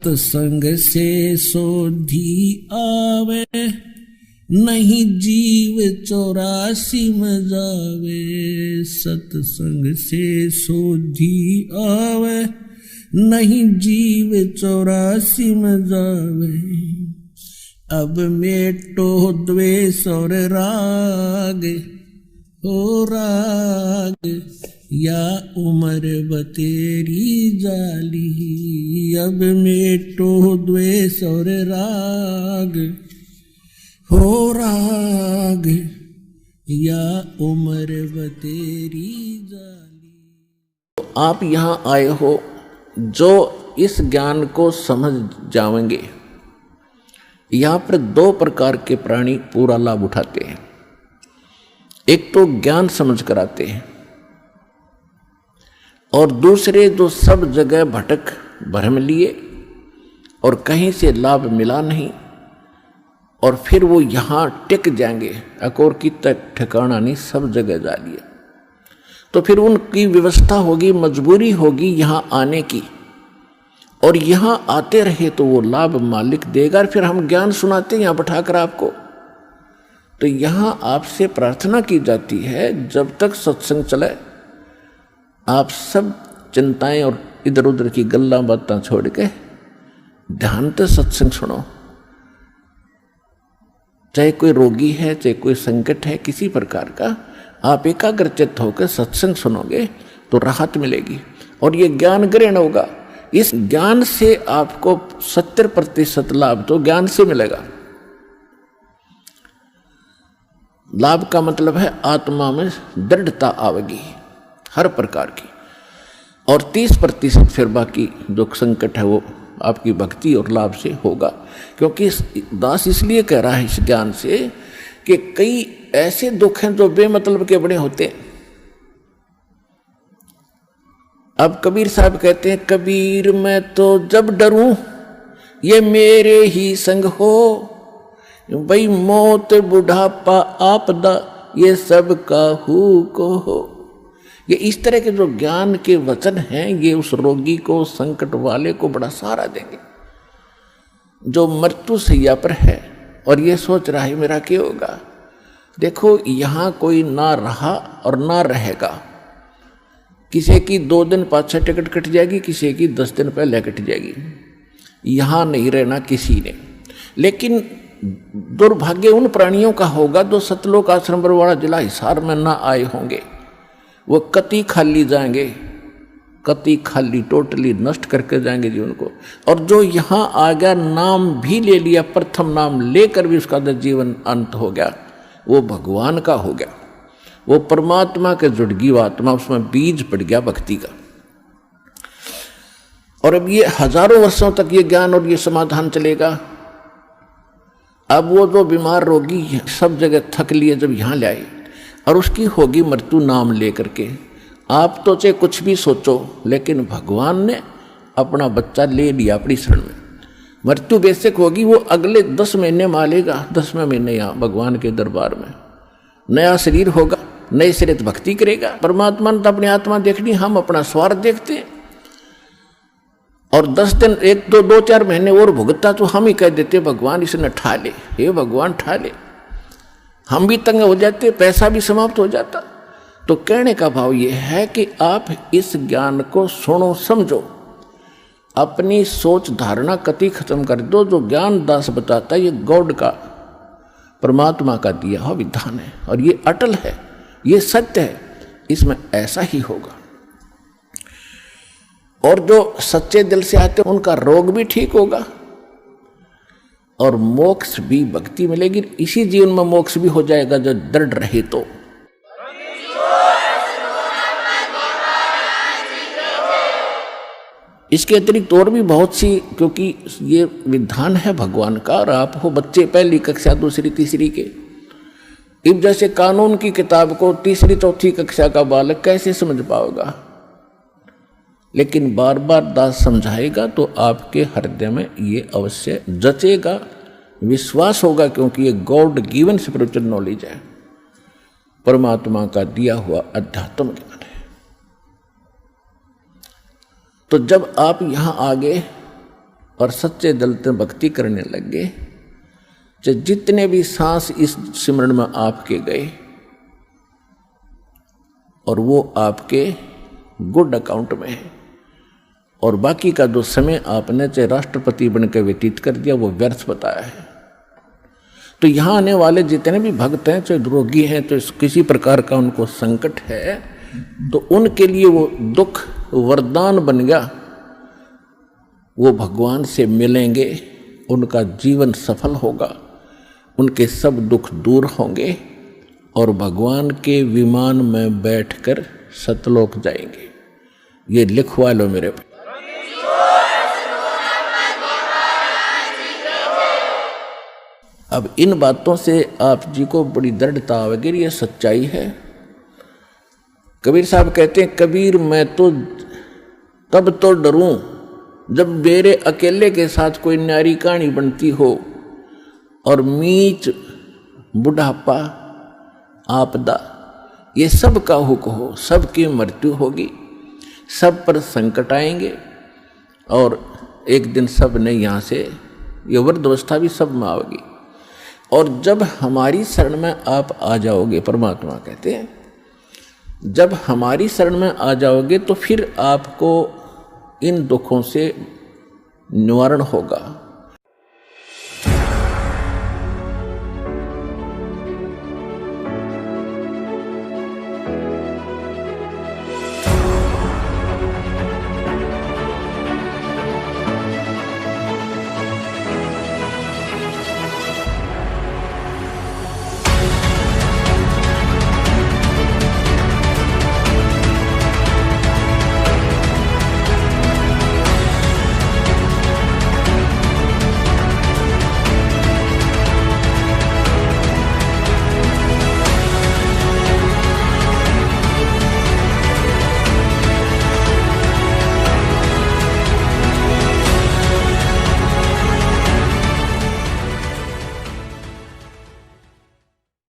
सत्संग से सोधी आवे, नहीं जीव 84 में जावे। सत्संग से सोधी आवे, नहीं जीव 84 में जावे। अब मेटो द्वेष और राग, हो राग या उम्र बतेरी जाली। अब मेटो द्वेष और राग, हो राग या उम्र बतेरी जाली। आप यहाँ आए हो जो इस ज्ञान को समझ जाएंगे। यहाँ पर 2 प्रकार के प्राणी पूरा लाभ उठाते हैं। एक तो ज्ञान समझ कर आते हैं, और दूसरे जो सब जगह भटक भ्रम लिए और कहीं से लाभ मिला नहीं, और फिर वो यहाँ टिक जाएंगे। अकोर की तक ठिकाना नहीं, सब जगह जा लिया। तो फिर उनकी व्यवस्था होगी, मजबूरी होगी यहाँ आने की, और यहाँ आते रहे तो वो लाभ मालिक देगा। और फिर हम ज्ञान सुनाते हैं यहाँ बैठाकर आपको। तो यहाँ आपसे प्रार्थना की जाती है, जब तक सत्संग चले आप सब चिंताएं और इधर उधर की गल्ला बातें छोड़ के ध्यान से सत्संग सुनो। चाहे कोई रोगी है, चाहे कोई संकट है किसी प्रकार का, आप एकाग्रचित्त होकर सत्संग सुनोगे तो राहत मिलेगी और ये ज्ञान ग्रहण होगा। इस ज्ञान से आपको 70% लाभ तो ज्ञान से मिलेगा। लाभ का मतलब है आत्मा में दृढ़ता आवेगी हर प्रकार की, और 30% फिर बाकी जो संकट है वो आपकी भक्ति और लाभ से होगा। क्योंकि दास इसलिए कह रहा है इस ज्ञान से कि कई ऐसे दुख हैं जो बेमतलब के बने होते हैं। अब कबीर साहब कहते हैं, कबीर मैं तो जब डरूं ये मेरे ही संग हो, भाई मौत बुढ़ापा आपदा ये सब काहू को हो। ये इस तरह के जो ज्ञान के वचन हैं ये उस रोगी को, संकट वाले को बड़ा सहारा देंगे जो मृत्यु सैया पर है और ये सोच रहा है मेरा क्या होगा। देखो यहाँ कोई ना रहा और ना रहेगा। किसी की 2 दिन पाछे टिकट कट जाएगी, किसी की 10 दिन पहले कट जाएगी। यहाँ नहीं रहना किसी ने। लेकिन दुर्भाग्य उन प्राणियों का होगा जो सतलोक आश्रम बरवाड़ा जिला हिसार में ना आए होंगे। वो कति खाली जाएंगे, कति खाली टोटली नष्ट करके जाएंगे जीवन को। और जो यहाँ आ गया, नाम भी ले लिया, प्रथम नाम लेकर भी उसका जीवन अंत हो गया, वो भगवान का हो गया, वो परमात्मा के जुड़ गई आत्मा, उसमें बीज पड़ गया भक्ति का। और अब ये हजारों वर्षों तक ये ज्ञान और ये समाधान चलेगा। अब वो जो बीमार रोगी सब जगह थक लिए जब यहाँ ले आए और उसकी होगी मृत्यु नाम लेकर के, आप तो चाहे कुछ भी सोचो, लेकिन भगवान ने अपना बच्चा ले लिया अपनी शरण में। मृत्यु बेशक होगी, वो अगले 10 महीने मालेगा, 10वें महीने यहाँ भगवान के दरबार में नया शरीर होगा, नए सिरे भक्ति करेगा। परमात्मा ने तो अपनी आत्मा देखनी, हम अपना स्वार्थ देखते हैं। और 10 दिन 1-2-4 महीने और भुगता तो हम ही कह देते भगवान इसने ठा ले, हे भगवान ठा ले। हम भी तंग हो जाते, पैसा भी समाप्त हो जाता। तो कहने का भाव ये है कि आप इस ज्ञान को सुनो, समझो, अपनी सोच धारणा कति खत्म कर दो। जो ज्ञान दास बताता है ये गॉड का, परमात्मा का दिया हुआ विधान है और ये अटल है, ये सत्य है, इसमें ऐसा ही होगा। और जो सच्चे दिल से आते हैं उनका रोग भी ठीक होगा और मोक्ष भी, भक्ति मिलेगी। इसी जीवन में मोक्ष भी हो जाएगा जो दृढ़ रहे तो। इसके अतिरिक्त और भी बहुत सी, क्योंकि ये विधान है भगवान का। और आप हो बच्चे 1ली कक्षा 2री 3री के, अब जैसे कानून की किताब को 3री 4थी कक्षा का बालक कैसे समझ पाएगा, लेकिन बार बार दास समझाएगा तो आपके हृदय में ये अवश्य जचेगा, विश्वास होगा, क्योंकि ये गॉड गिवन स्पिरिचुअल नॉलेज है, परमात्मा का दिया हुआ अध्यात्म ज्ञान है। तो जब आप यहाँ आ गए और सच्चे दिल से भक्ति करने लग गए, जितने भी सांस इस सिमरन में आपके गए और वो आपके गुड अकाउंट में है, और बाकी का जो समय आपने चाहे राष्ट्रपति बनकर व्यतीत कर दिया वो व्यर्थ बताया है। तो यहाँ आने वाले जितने भी भक्त हैं, चाहे रोगी हैं, तो किसी प्रकार का उनको संकट है, तो उनके लिए वो दुख वरदान बन गया। वो भगवान से मिलेंगे, उनका जीवन सफल होगा, उनके सब दुख दूर होंगे और भगवान के विमान में बैठकर सतलोक जाएंगे। ये लिखवा लो मेरे पे। अब इन बातों से आप जी को बड़ी दृढ़ता आवेगी, ये सच्चाई है। कबीर साहब कहते हैं, कबीर मैं तो तब तो डरूं जब मेरे अकेले के साथ कोई न्यारी कहानी बनती हो और मीच, बुढ़ापा, आपदा, ये सब का हुक हो, सबकी मृत्यु होगी, सब पर संकट आएंगे और एक दिन सब ने यहाँ से ये वृद्धावस्था भी सब में आएगी। और जब हमारी शरण में आप आ जाओगे, परमात्मा कहते हैं, जब हमारी शरण में आ जाओगे तो फिर आपको इन दुखों से निवारण होगा।